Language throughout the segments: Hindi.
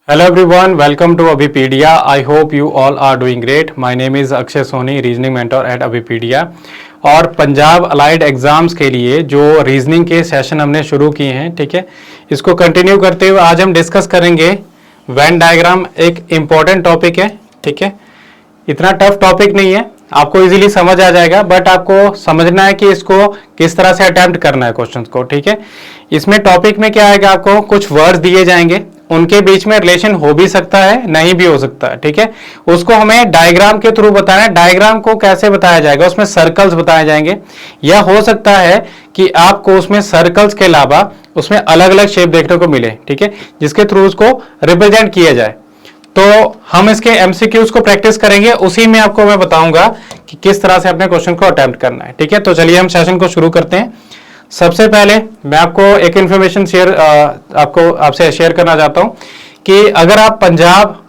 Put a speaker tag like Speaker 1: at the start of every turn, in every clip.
Speaker 1: Hello everyone, welcome to Abhipedia. I hope you all are doing great. My name is Akshay Soni, reasoning mentor at Abhipedia. और पंजाब अलाइड एग्जाम्स के लिए जो रीजनिंग के सेशन हमने शुरू किए हैं, ठीक है, इसको कंटिन्यू करते हुए आज हम डिस्कस करेंगे वेन डायग्राम. एक इम्पॉर्टेंट टॉपिक है, ठीक है, इतना टफ टॉपिक नहीं है, आपको इजीली समझ आ जाएगा, बट आपको समझना है कि इसको किस तरह से अटेम्प्ट करना है क्वेश्चंस को, ठीक है. इसमें टॉपिक में क्या आएगा, आपको कुछ वर्ड्स दिए जाएंगे, उनके बीच में रिलेशन हो भी सकता है, नहीं भी हो सकता है, ठीक है. उसको हमें डायग्राम के थ्रू बताना है. डायग्राम को कैसे बताया जाएगा, उसमें सर्कल्स बताए जाएंगे, या हो सकता है कि आपको उसमें सर्कल्स के अलावा उसमें अलग अलग शेप देखने को मिले, ठीक है, जिसके थ्रू उसको रिप्रेजेंट किया जाए. तो हम इसके एमसीक्यूज को प्रैक्टिस करेंगे, उसी में आपको मैं बताऊंगा कि किस तरह से अपने क्वेश्चन को अटेम्प्ट करना है, ठीक है. तो चलिए हम सेशन को शुरू करते हैं. सबसे पहले मैं आपको एक इन्फॉर्मेशन आपसे शेयर करना चाहता हूं कि अगर आप पंजाब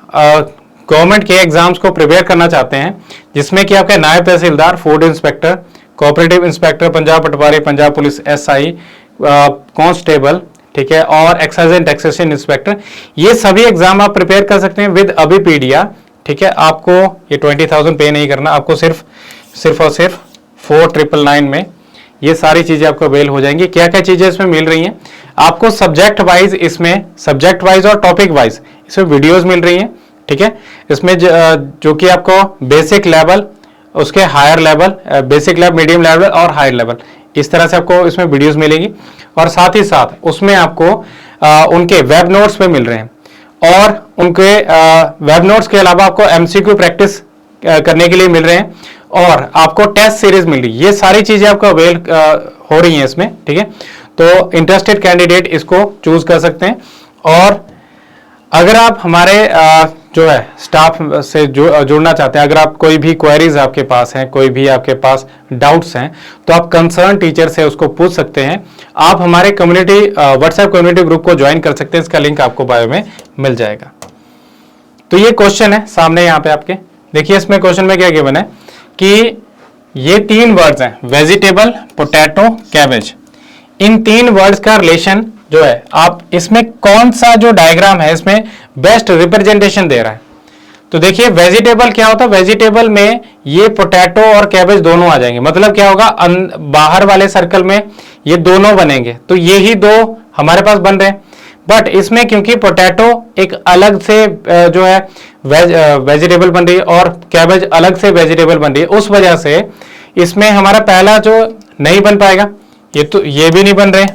Speaker 1: गवर्नमेंट के एग्जाम्स को प्रिपेयर करना चाहते हैं, जिसमें कि आपके नायब तहसीलदार, food inspector, cooperative inspector, Punjab पटवारी, पंजाब पुलिस SI, कांस्टेबल, ठीक है, और एक्साइज एंड टैक्सेशन इंस्पेक्टर, ये सभी एग्जाम आप प्रिपेयर कर सकते हैं विद अभिपीडिया, ठीक है. आपको ये 20,000 पे नहीं करना, आपको सिर्फ और सिर्फ 4,999 में ये सारी चीजें आपको अवेल हो जाएंगी. क्या क्या चीजें इसमें मिल रही हैं आपको, सब्जेक्ट वाइज, इसमें सब्जेक्ट वाइज और टॉपिक वाइज इसमें वीडियोस मिल रही हैं, ठीक है. इसमें जो कि आपको बेसिक लेवल, उसके higher level, basic level, medium level और हायर लेवल, इस तरह से आपको इसमें वीडियोस मिलेगी. और साथ ही साथ उसमें आपको उनके वेब नोट्स में मिल रहे हैं, और उनके वेब नोट्स के अलावा आपको MCQ प्रैक्टिस करने के लिए मिल रहे हैं, और आपको टेस्ट सीरीज मिल रही है. ये सारी चीजें आपको अवेल हो रही हैं इसमें, ठीक है. तो इंटरेस्टेड कैंडिडेट इसको चूज कर सकते हैं. और अगर आप हमारे जो है स्टाफ से जुड़ना चाहते हैं, अगर आप कोई भी क्वेरीज आपके पास हैं, कोई भी आपके पास डाउट्स हैं, तो आप कंसर्न टीचर से उसको पूछ सकते हैं. आप हमारे कम्युनिटी व्हाट्सएप कम्युनिटी ग्रुप को ज्वाइन कर सकते हैं, इसका लिंक आपको बायो में मिल जाएगा. तो ये क्वेश्चन है सामने यहाँ पे आपके, देखिए इसमें क्वेश्चन में क्या गिवन है कि ये 3 वर्ड्स हैं, वेजिटेबल, पोटैटो, कैबेज. इन 3 वर्ड्स का रिलेशन जो है, आप इसमें कौन सा जो डायग्राम है इसमें बेस्ट रिप्रेजेंटेशन दे रहा है. तो देखिए वेजिटेबल क्या होता है, वेजिटेबल में ये पोटैटो और कैबेज दोनों आ जाएंगे. मतलब क्या होगा, बाहर वाले सर्कल में ये दोनों बनेंगे, तो ये ही 2 हमारे पास बन रहे हैं. बट इसमें क्योंकि पोटैटो एक अलग से जो है वेजिटेबल बन रही है, और कैबेज अलग से वेजिटेबल बन रही है, उस वजह से इसमें हमारा पहला जो नहीं बन पाएगा, ये भी नहीं बन रहे,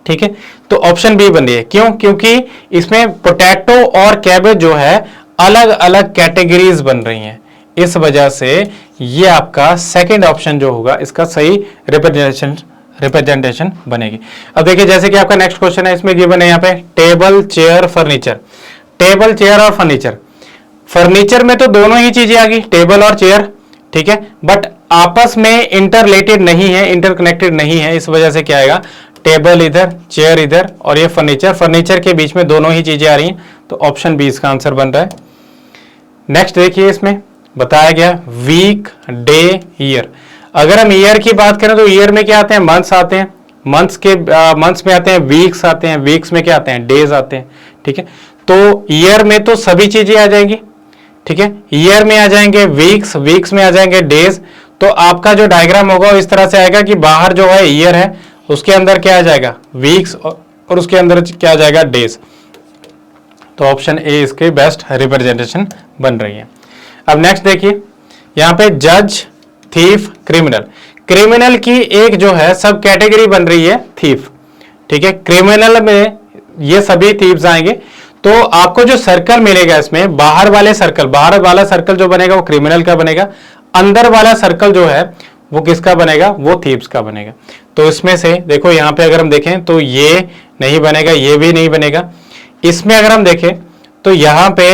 Speaker 1: ठीक है. तो ऑप्शन बी बन रही है. क्यों? क्योंकि इसमें पोटैटो और कैबेज जो है अलग अलग कैटेगरीज बन रही हैं, इस वजह से ये आपका सेकंड ऑप्शन जो होगा इसका सही रिप्रेजेंटेशन बनेगी. अब देखिए जैसे कि आपका नेक्स्ट क्वेश्चन है, इसमें गिवन है यहाँ पे table, chair, furniture. Table, chair और फर्नीचर. फर्नीचर में तो दोनों ही चीजें आ गई, टेबल और चेयर, ठीक है, बट आपस में इंटररिलेटेड नहीं है, इंटरकनेक्टेड नहीं है, इस वजह से क्या आएगा, टेबल इधर, चेयर इधर, और ये फर्नीचर, फर्नीचर के बीच में दोनों ही चीजें आ रही हैं, तो ऑप्शन बी इसका आंसर बन रहा है. नेक्स्ट देखिए इसमें बताया गया वीक, डे, ईयर. अगर हम ईयर की बात करें तो ईयर में क्या आते हैं, मंथ्स आते हैं, मंथ्स में आते हैं वीक्स आते हैं, वीक्स में क्या आते हैं, डेज आते हैं, ठीक है. तो ईयर में तो सभी चीजें आ जाएंगी, ठीक है. ईयर में आ जाएंगे वीक्स, वीक्स में आ जाएंगे डेज. तो आपका जो डायग्राम होगा वो इस तरह से आएगा कि बाहर जो है ईयर है, उसके अंदर क्या आ जाएगा, वीक्स, और उसके अंदर क्या आ जाएगा, डेज. तो ऑप्शन ए इसके बेस्ट रिप्रेजेंटेशन बन रही है. अब नेक्स्ट देखिए यहाँ पे जज, थीफ, क्रिमिनल. क्रिमिनल की एक जो है सब कैटेगरी बन रही है थीफ, ठीक है. क्रिमिनल में ये सभी थीव्स आएंगे. तो आपको जो सर्कल मिलेगा इसमें, बाहर वाला सर्कल जो बनेगा वो क्रिमिनल का बनेगा, अंदर वाला सर्कल जो है वो किसका बनेगा, वो थीव्स का बनेगा. तो इसमें से देखो यहाँ पे अगर हम देखें तो ये नहीं बनेगा, ये भी नहीं बनेगा. इसमें अगर हम देखें तो यहाँ पे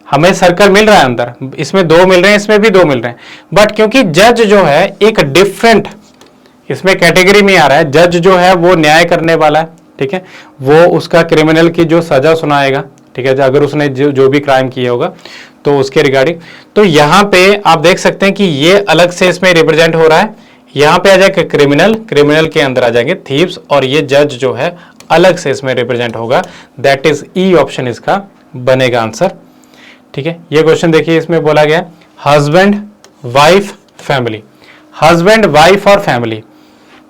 Speaker 1: हमें सर्कल मिल रहा है अंदर, इसमें 2 मिल रहे हैं, इसमें भी 2 मिल रहे हैं. बट क्योंकि जज जो है एक डिफरेंट इसमें कैटेगरी में आ रहा है, जज जो है वो न्याय करने वाला है, ठीक है, वो उसका क्रिमिनल की जो सजा सुनाएगा, ठीक है, अगर उसने जो भी क्राइम किया होगा तो उसके रिगार्डिंग. तो यहाँ पे आप देख सकते हैं कि ये अलग से इसमें रिप्रेजेंट हो रहा है. यहाँ पे आ जाएगा क्रिमिनल, क्रिमिनल के अंदर आ जाएंगे थीव्स, और ये जज जो है अलग से इसमें रिप्रेजेंट होगा. दैट इज ई ऑप्शन इसका बनेगा आंसर। ठीक है, ये क्वेश्चन देखिए, इसमें बोला गया husband wife family, husband wife और फैमिली।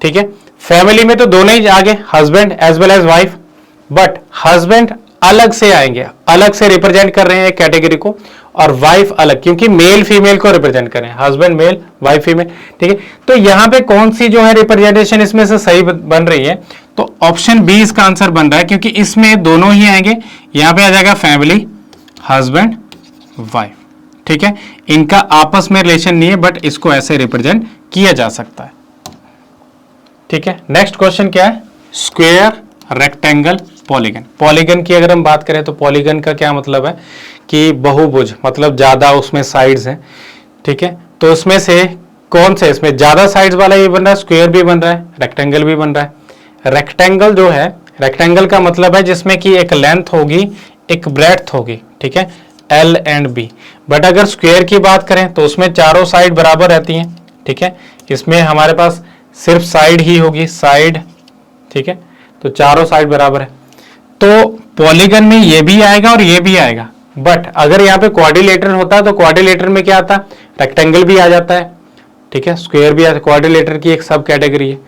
Speaker 1: ठीक है, फैमिली में तो दोनों ही आगे, husband as well as wife, but husband अलग से आएंगे, अलग से रिप्रेजेंट कर रहे हैं एक कैटेगरी को, और वाइफ अलग, क्योंकि मेल फीमेल को रिप्रेजेंट करें, हस्बैंड मेल वाइफ फीमेल। ठीक है, तो यहां पे कौन सी जो है रिप्रेजेंटेशन इसमें से सही बन रही है, तो ऑप्शन बी इसका आंसर बन रहा है, क्योंकि इसमें दोनों ही आएंगे। यहां पे आ जाएगा फैमिली, हस्बैंड वाइफ। ठीक है, इनका आपस में रिलेशन नहीं है, बट इसको ऐसे रिप्रेजेंट किया जा सकता है। ठीक है, नेक्स्ट क्वेश्चन क्या है, स्क्वायर, रेक्टेंगल, पॉलीगन। पॉलीगन की अगर हम बात करें तो पॉलीगन का क्या मतलब है कि बहुभुज, मतलब ज्यादा उसमें साइड्स हैं। ठीक है, तो उसमें से कौन से, इसमें ज्यादा साइड्स वाला ये बन रहा है, स्क्वायर भी बन रहा है, रेक्टेंगल भी बन रहा है। रेक्टेंगल जो है, रेक्टेंगल का मतलब है जिसमें कि एक लेंथ होगी, एक ब्रेड्थ होगी। ठीक है, एल एंड बी। बट अगर स्क्वायर की बात करें तो उसमें चारों साइड बराबर रहती हैं। ठीक है, इसमें हमारे पास सिर्फ साइड ही होगी, साइड। ठीक है, तो चारों साइड बराबर है। तो पॉलीगन में ये भी आएगा और ये भी आएगा, बट अगर यहाँ पे क्वाड्रिलेटरल होता तो क्वाड्रिलेटरल में क्या आता, रेक्टेंगल भी आ जाता है। ठीक है, स्क्वायर भी आता, क्वाड्रिलेटरल की एक सब कैटेगरी है।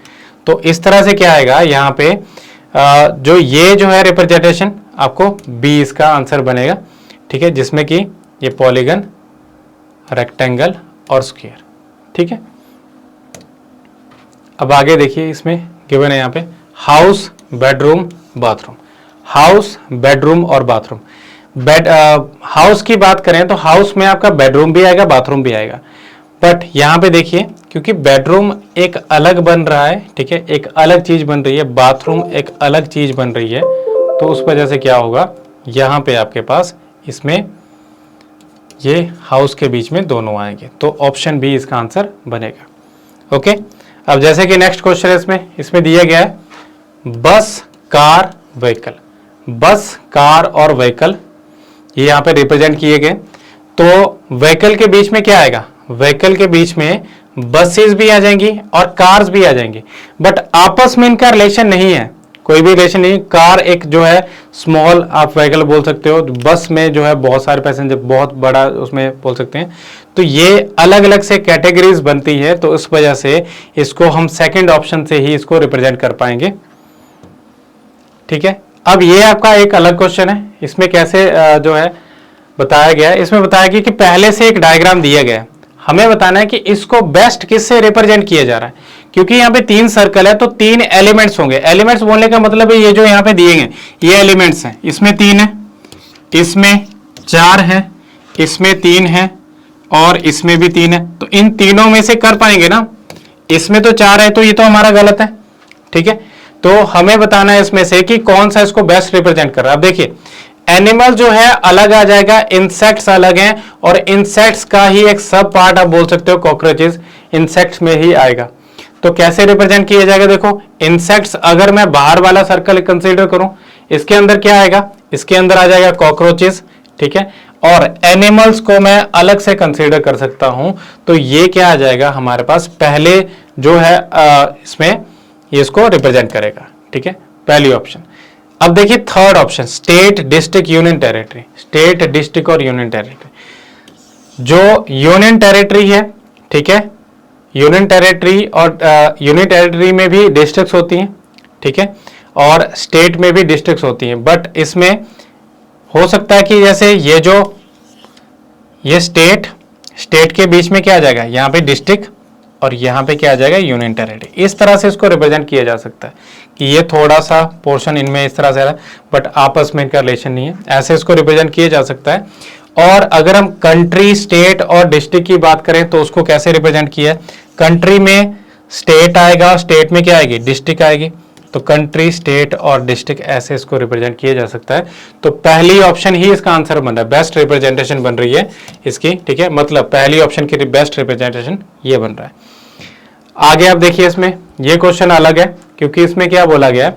Speaker 1: तो इस तरह से क्या आएगा यहाँ पे, जो ये जो है रिप्रेजेंटेशन, आपको बी इसका आंसर बनेगा। ठीक है, जिसमें कि ये पॉलीगन, रेक्टेंगल और स्क्वायर। ठीक है, अब आगे देखिए, इसमें गिवन है यहाँ पे house, bedroom, bathroom. House, bedroom और बाथरूम। हाउस की बात करें तो हाउस में आपका बेडरूम भी आएगा, बाथरूम भी आएगा। बट यहाँ पे देखिए, क्योंकि बेडरूम एक अलग बन रहा है, ठीक है, एक अलग चीज बन रही है, बाथरूम एक अलग चीज बन रही है, तो उस वजह से क्या होगा, यहाँ पे आपके पास इसमें ये हाउस के बीच में दोनों आएंगे, तो ऑप्शन बी इसका आंसर बनेगा। ओके, अब जैसे कि नेक्स्ट क्वेश्चन है, इसमें दिया गया है बस, कार, व्हीकल। बस, कार और व्हीकल ये यहाँ पे रिप्रेजेंट किए गए। तो व्हीकल के बीच में क्या आएगा, व्हीकल के बीच में बसेस भी आ जाएंगी और कार्स भी आ जाएंगी, बट आपस में इनका रिलेशन नहीं है, कोई भी रिलेशन नहीं। कार एक जो है स्मॉल आप व्हीकल बोल सकते हो, बस में जो है बहुत सारे पैसेंजर, बहुत बड़ा उसमें बोल सकते हैं। तो ये अलग अलग से कैटेगरीज बनती है, तो इस वजह से इसको हम सेकंड ऑप्शन से ही इसको रिप्रेजेंट कर पाएंगे। ठीक है, अब ये आपका एक अलग क्वेश्चन है, इसमें कैसे जो है बताया गया है, इसमें बताया गया कि पहले से एक डायग्राम दिया गया है, हमें बताना है कि इसको बेस्ट किससे रिप्रेजेंट किया जा रहा है। क्योंकि यहाँ पे 3 सर्कल है तो 3 एलिमेंट्स होंगे। एलिमेंट्स बोलने का मतलब है ये जो यहाँ पे दिए गए ये एलिमेंट्स हैं, इसमें 3 है, इसमें 4 है, इसमें 3 है और इसमें भी 3 है। तो इन तीनों में से कर पाएंगे ना, इसमें तो 4 है तो ये तो हमारा गलत है। ठीक है, तो हमें बताना है इसमें से कि कौन सा इसको बेस्ट रिप्रेजेंट कर रहा है। अब देखिए, एनिमल जो है अलग आ जाएगा, इंसेक्ट्स अलग हैं, और इंसेक्ट्स का ही एक सब पार्ट आप बोल सकते हो कॉकरोचेस, इंसेक्ट्स में ही आएगा। तो कैसे रिप्रेजेंट किया जाएगा, देखो इंसेक्ट्स अगर मैं बाहर वाला सर्कल कंसीडर करूं, इसके अंदर क्या आएगा, इसके अंदर आ जाएगा कॉकरोचेस। ठीक है, और एनिमल्स को मैं अलग से कंसीडर कर सकता हूं, तो ये क्या आ जाएगा हमारे पास, पहले जो है इसमें ये इसको रिप्रेजेंट करेगा। ठीक है, पहली ऑप्शन। अब देखिए third option, state, district, union territory. State, district और यूनियन टेरिटरी। जो यूनियन टेरिटरी है, ठीक है, यूनियन टेरिटरी और यूनियन टेरिटरी में भी डिस्ट्रिक्ट्स होती हैं। ठीक है, और स्टेट में भी डिस्ट्रिक्ट्स होती हैं, बट इसमें हो सकता है कि जैसे ये स्टेट के बीच में क्या आ जाएगा, यहाँ पे डिस्ट्रिक्ट और यहाँ पे क्या आ जाएगा, यूनियन टेरिटरी। इस तरह से इसको रिप्रेजेंट किया जा सकता है कि ये थोड़ा सा पोर्शन इनमें इस तरह से है, बट आपस में इनका रिलेशन नहीं है, ऐसे इसको रिप्रेजेंट किया जा सकता है। और अगर हम कंट्री, स्टेट और डिस्ट्रिक्ट की बात करें तो उसको कैसे रिप्रेजेंट किया है, कंट्री में स्टेट आएगा, स्टेट में क्या आएगी, डिस्ट्रिक्ट आएगी, तो कंट्री, स्टेट और डिस्ट्रिक्ट ऐसे इसको रिप्रेजेंट किया जा सकता है। तो पहली ऑप्शन ही इसका आंसर बन रहा है, बेस्ट रिप्रेजेंटेशन बन रही है इसकी। ठीक है, मतलब पहली ऑप्शन की बेस्ट रिप्रेजेंटेशन ये बन रहा है। आगे आप देखिए, इसमें ये क्वेश्चन अलग है, क्योंकि इसमें क्या बोला गया है,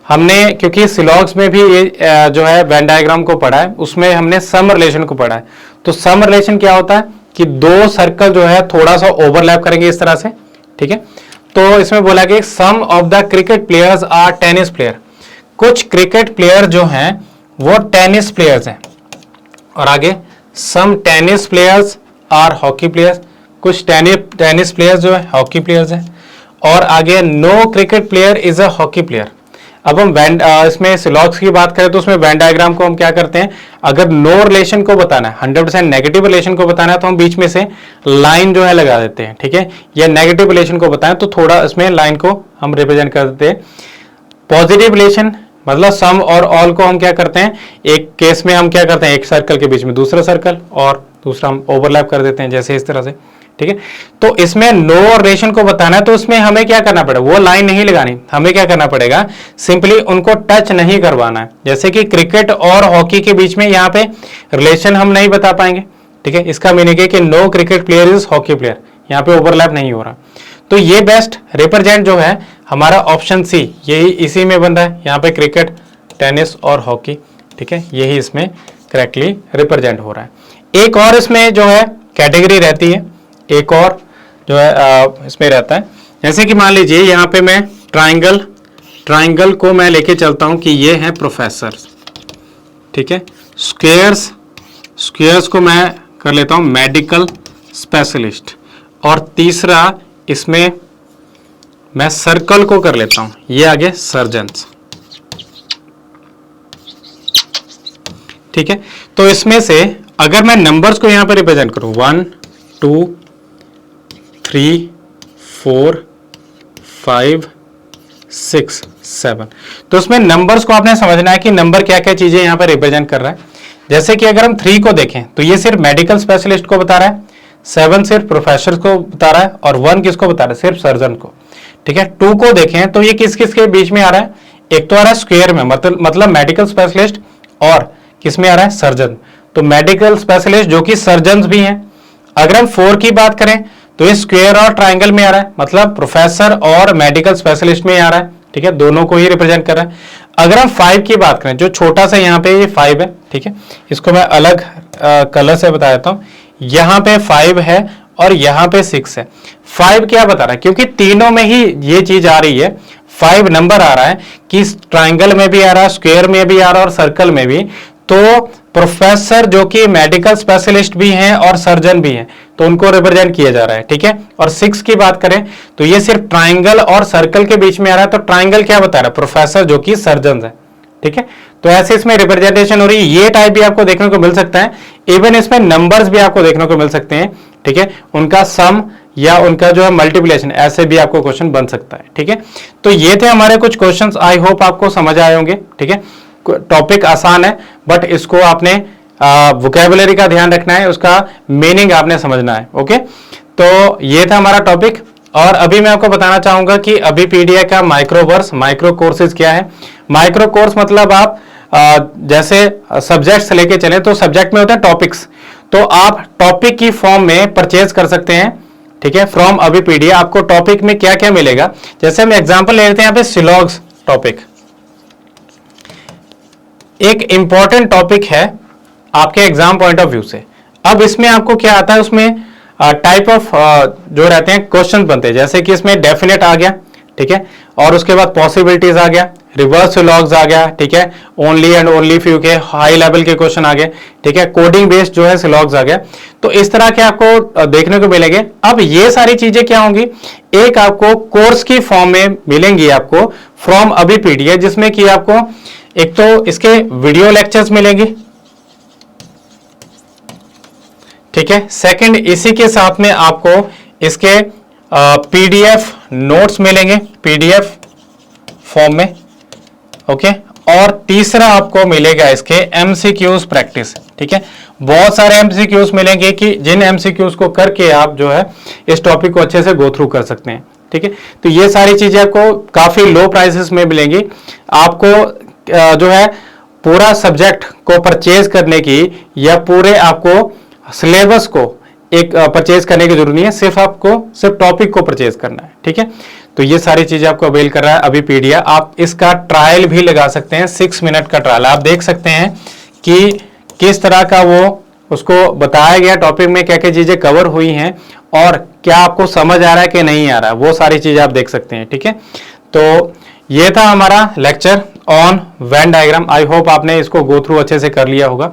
Speaker 1: हमने क्योंकि सिलॉग्स में भी ये जो है वेन डायग्राम को पढ़ा है, उसमें हमने सम रिलेशन को पढ़ा है। तो सम रिलेशन क्या होता है कि 2 सर्कल जो है थोड़ा सा ओवरलैप करेंगे इस तरह से। ठीक है, तो इसमें बोला गया some of the cricket players are tennis player. कुछ क्रिकेट प्लेयर जो हैं वो टेनिस प्लेयर्स हैं, और आगे some tennis players are hockey players, कुछ टेनिस प्लेयर्स जो है हॉकी प्लेयर्स हैं। और आगे no cricket player is a hockey player. अब हम इसमें सिलॉग्स की बात करें तो उसमें वेन डायग्राम को हम क्या करते हैं, अगर नो रिलेशन को बताना है, 100% नेगेटिव रिलेशन को बताना है तो हम बीच में से लाइन जो है लगा देते हैं, ठीक है। या नेगेटिव रिलेशन को बताएं तो थोड़ा इसमें लाइन को हम रिप्रेजेंट कर देते हैं। पॉजिटिव रिलेशन मतलब सम और ऑल को हम क्या करते हैं, एक केस में हम क्या करते हैं, एक सर्कल के बीच में दूसरा सर्कल और दूसरा हम ओवरलैप कर देते हैं, जैसे इस तरह से, ठीक है। तो इसमें नो और रिलेशन को बताना है तो उसमें हमें क्या करना पड़ेगा, वो लाइन नहीं लगानी, हमें क्या करना पड़ेगा, सिंपली उनको टच नहीं करवाना है। जैसे कि क्रिकेट और हॉकी के बीच में यहाँ पे रिलेशन हम नहीं बता पाएंगे, ठीक है। इसका मीनिंग है कि no cricket player is hockey player, यहाँ पे ओवरलैप नहीं हो रहा। तो ये बेस्ट रिप्रेजेंट जो है हमारा ऑप्शन सी, यही इसी में बन रहा है, यहाँ पे क्रिकेट, टेनिस और हॉकी, ठीक है, यही इसमें करेक्टली रिप्रेजेंट हो रहा है। एक और इसमें जो है कैटेगरी रहती है, एक और जो है इसमें रहता है, जैसे कि मान लीजिए यहाँ पे मैं ट्राइंगल को मैं लेके चलता हूँ कि ये है प्रोफेसर, ठीक है। स्क्वेयर्स को मैं कर लेता हूँ मेडिकल स्पेशलिस्ट, और तीसरा इसमें मैं सर्कल को कर लेता हूं, ये आगे सर्जन्स, ठीक है। तो इसमें से अगर मैं नंबर्स को यहां पर रिप्रेजेंट करूं 1 2 3 4 5 6 7, तो उसमें नंबर्स को आपने समझना है कि नंबर क्या क्या चीजें यहां पर रिप्रेजेंट कर रहा है। जैसे कि अगर हम 3 को देखें तो ये सिर्फ मेडिकल स्पेशलिस्ट को बता रहा है, 7 सिर्फ प्रोफेसर को बता रहा है, और 1 किसको बता रहा है, सिर्फ सर्जन को, ठीक है। 2 को देखें तो ये किस किस के बीच में आ रहा है, एक तो आ रहा है स्क्वायर में, मतलब मेडिकल स्पेशलिस्ट, और किस में आ रहा है, सर्जन। तो मेडिकल स्पेशलिस्ट जो कि सर्जन भी हैं। अगर हम 4 की बात करें तो ये स्क्वायर और ट्राइंगल में आ रहा है, मतलब प्रोफेसर और मेडिकल स्पेशलिस्ट में आ रहा है, ठीक है, दोनों को ही रिप्रेजेंट कर रहा है। अगर हम 5 की बात करें, जो छोटा सा यहाँ पे ये 5 है, ठीक है, इसको मैं अलग कलर से बता देता हूँ, यहाँ पे 5 है और यहाँ पे 6 है। 5 क्या बता रहा है, क्योंकि तीनों में ही ये चीज आ रही है, 5 नंबर आ रहा है कि ट्राइंगल में भी आ रहा है, स्क्वायर में भी आ रहा है और सर्कल में भी। तो प्रोफेसर जो कि मेडिकल स्पेशलिस्ट भी हैं और सर्जन भी हैं, तो उनको रिप्रेजेंट किया जा रहा है, ठीक है। और 6 की बात करें तो ये सिर्फ ट्राइंगल और सर्कल के बीच में आ रहा है, तो ट्राइंगल क्या बता रहा है, प्रोफेसर जो कि सर्जन है, ठीक है। तो ऐसे इसमें रिप्रेजेंटेशन हो रही है। ये टाइप भी आपको देखने को मिल सकता है, इवन इसमें नंबर्स भी आपको देखने को मिल सकते हैं, ठीक है, उनका सम या उनका जो है मल्टीप्लिकेशन, ऐसे भी आपको क्वेश्चन बन सकता है, ठीक है। तो ये थे हमारे कुछ क्वेश्चंस, आई होप आपको समझ आए होंगे, ठीक है। टॉपिक आसान है, बट इसको आपने वोकैबुलरी का ध्यान रखना है, उसका मीनिंग आपने समझना है, ओके। तो ये था हमारा टॉपिक, और अभी मैं आपको बताना चाहूंगा कि अभी पीडीएफ का माइक्रो कोर्सेज क्या है। माइक्रो कोर्स मतलब आप जैसे सब्जेक्ट्स लेके चले तो सब्जेक्ट में होते हैं टॉपिक्स, तो आप टॉपिक की फॉर्म में परचेज कर सकते हैं, ठीक है, फ्रॉम अभी पीडीएफ। आपको टॉपिक में क्या क्या मिलेगा, जैसे हम एग्जांपल ले लेते हैं यहाँ पे सिलॉग्स टॉपिक, एक इंपॉर्टेंट टॉपिक है आपके एग्जाम पॉइंट ऑफ व्यू से। अब इसमें आपको क्या आता है, उसमें टाइप ऑफ जो रहते हैं क्वेश्चन बनते हैं, जैसे कि इसमें डेफिनेट आ गया, ठीक है, और उसके बाद पॉसिबिलिटीज आ गया, रिवर्स सिलॉग्स आ गया, ठीक है, ओनली एंड ओनली फ्यू के हाई लेवल के क्वेश्चन आ गए, ठीक है, कोडिंग बेस्ड जो है सिलॉग्स आ गया। तो इस तरह के आपको देखने को मिलेंगे। अब ये सारी चीजें क्या होंगी, एक आपको कोर्स की फॉर्म में मिलेंगी आपको फ्रॉम अभी पीडीएफ, जिसमें कि आपको एक तो इसके वीडियो लेक्चर्स मिलेंगे, ठीक है, सेकंड इसी के साथ में आपको इसके पीडीएफ नोट्स मिलेंगे पीडीएफ फॉर्म में, ओके, और तीसरा आपको मिलेगा इसके एमसीक्यूज प्रैक्टिस, ठीक है। बहुत सारे एमसीक्यूज मिलेंगे कि जिन एमसीक्यूज को करके आप जो है इस टॉपिक को अच्छे से गो थ्रू कर सकते हैं, ठीक है। तो ये सारी चीजें आपको काफी लो प्राइसेस में मिलेंगी। आपको जो है पूरा सब्जेक्ट को परचेज करने की या पूरे आपको सिलेबस को एक परचेज करने की जरूरत नहीं है, सिर्फ आपको सिर्फ टॉपिक को परचेज करना है, ठीक है। तो ये सारी चीजें आपको अवेल कर रहा है अभी पीडीएफ। आप इसका ट्रायल भी लगा सकते हैं, 6 मिनट का ट्रायल, आप देख सकते हैं कि किस तरह का वो उसको बताया गया टॉपिक में क्या क्या चीजें कवर हुई हैं और क्या आपको समझ आ रहा है कि नहीं आ रहा है, वो सारी चीजें आप देख सकते हैं, ठीक है। तो ये था हमारा lecture on Venn diagram. I hope आपने इसको गो थ्रू अच्छे से कर लिया होगा,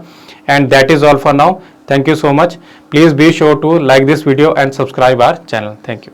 Speaker 1: and that is all for now. Thank you so much. Please be sure to like this video and subscribe our channel. Thank you.